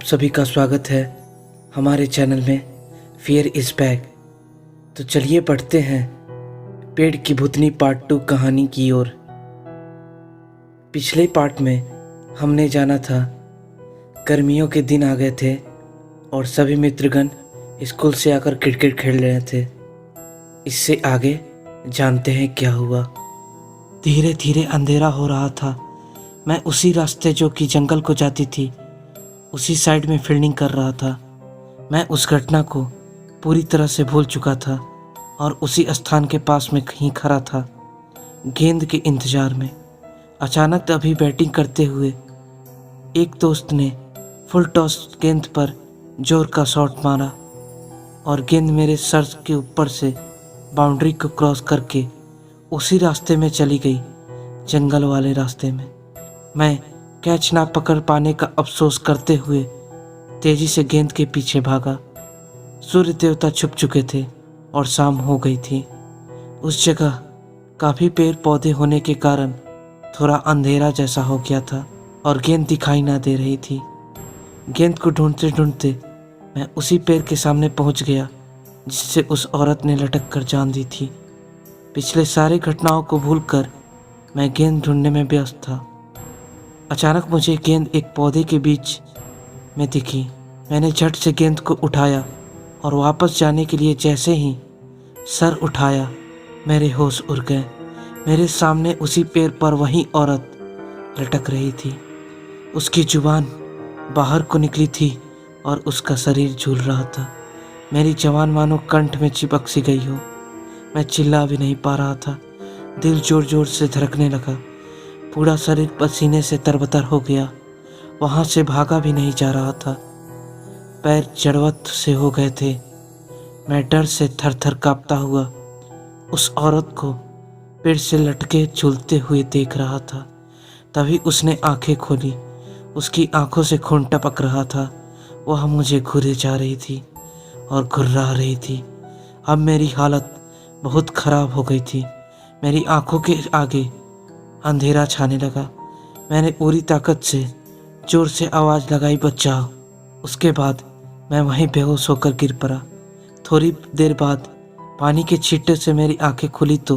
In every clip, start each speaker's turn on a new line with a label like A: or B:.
A: आप सभी का स्वागत है हमारे चैनल में फियर इज़ बैक। तो चलिए बढ़ते हैं पेड़ की भूतनी पार्ट 2 कहानी की ओर। पिछले पार्ट में हमने जाना था गर्मियों के दिन आ गए थे और सभी मित्रगण स्कूल से आकर क्रिकेट खेल रहे थे। इससे आगे जानते हैं क्या हुआ। धीरे धीरे अंधेरा हो रहा था। मैं उसी रास्ते जो कि जंगल को जाती थी उसी साइड में फील्डिंग कर रहा था। मैं उस घटना को पूरी तरह से भूल चुका था और उसी स्थान के पास में कहीं खड़ा था गेंद के इंतजार में। अचानक अभी बैटिंग करते हुए एक दोस्त ने फुल टॉस गेंद पर जोर का शॉट मारा और गेंद मेरे सर के ऊपर से बाउंड्री को क्रॉस करके उसी रास्ते में चली गई, जंगल वाले रास्ते में। मैं कैच ना पकड़ पाने का अफसोस करते हुए तेजी से गेंद के पीछे भागा। सूर्य देवता छुप चुके थे और शाम हो गई थी। उस जगह काफ़ी पेड़ पौधे होने के कारण थोड़ा अंधेरा जैसा हो गया था और गेंद दिखाई ना दे रही थी। गेंद को ढूंढते ढूंढते मैं उसी पेड़ के सामने पहुंच गया जिससे उस औरत ने लटक कर जान दी थी। पिछले सारी घटनाओं को भूलकर मैं गेंद ढूंढने में व्यस्त था। अचानक मुझे गेंद एक पौधे के बीच में दिखी। मैंने झट से गेंद को उठाया और वापस जाने के लिए जैसे ही सर उठाया मेरे होश उड़ गए। मेरे सामने उसी पेड़ पर वही औरत लटक रही थी। उसकी जुबान बाहर को निकली थी और उसका शरीर झूल रहा था। मेरी जवान मानो कंठ में चिपक सी गई हो। मैं चिल्ला भी नहीं पा रहा था। दिल जोर जोर से धड़कने लगा। पूरा शरीर पसीने से तरबतर हो गया। वहाँ से भागा भी नहीं जा रहा था। पैर जड़वत से हो गए थे। मैं डर से थर थर कांपता हुआ उस औरत को पेड़ से लटके झूलते हुए देख रहा था। तभी उसने आंखें खोली। उसकी आंखों से खून टपक रहा था। वह मुझे घूरे जा रही थी और घुर्रा रही थी। अब मेरी हालत बहुत खराब हो गई थी। मेरी आंखों के आगे अंधेरा छाने लगा। मैंने पूरी ताकत से जोर से आवाज़ लगाई, बचाओ। उसके बाद मैं वहीं बेहोश होकर गिर पड़ा। थोड़ी देर बाद पानी के छींटे से मेरी आंखें खुली तो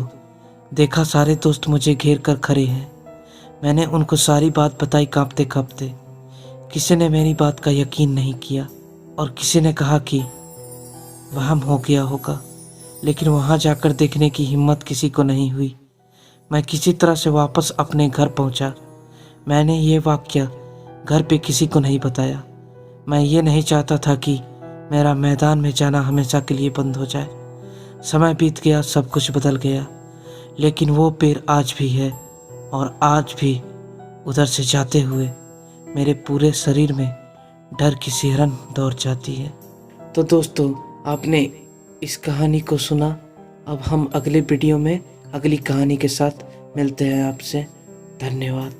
A: देखा सारे दोस्त मुझे घेर कर खड़े हैं। मैंने उनको सारी बात बताई कांपते कांपते। किसी ने मेरी बात का यकीन नहीं किया और किसी ने कहा कि वहम हो गया होगा, लेकिन वहाँ जाकर देखने की हिम्मत किसी को नहीं हुई। मैं किसी तरह से वापस अपने घर पहुंचा। मैंने ये वाक़या घर पे किसी को नहीं बताया। मैं ये नहीं चाहता था कि मेरा मैदान में जाना हमेशा के लिए बंद हो जाए। समय बीत गया, सब कुछ बदल गया, लेकिन वो पेड़ आज भी है और आज भी उधर से जाते हुए मेरे पूरे शरीर में डर की सिहरन दौड़ जाती है। तो दोस्तों, आपने इस कहानी को सुना। अब हम अगले वीडियो में अगली कहानी के साथ मिलते हैं आपसे। धन्यवाद।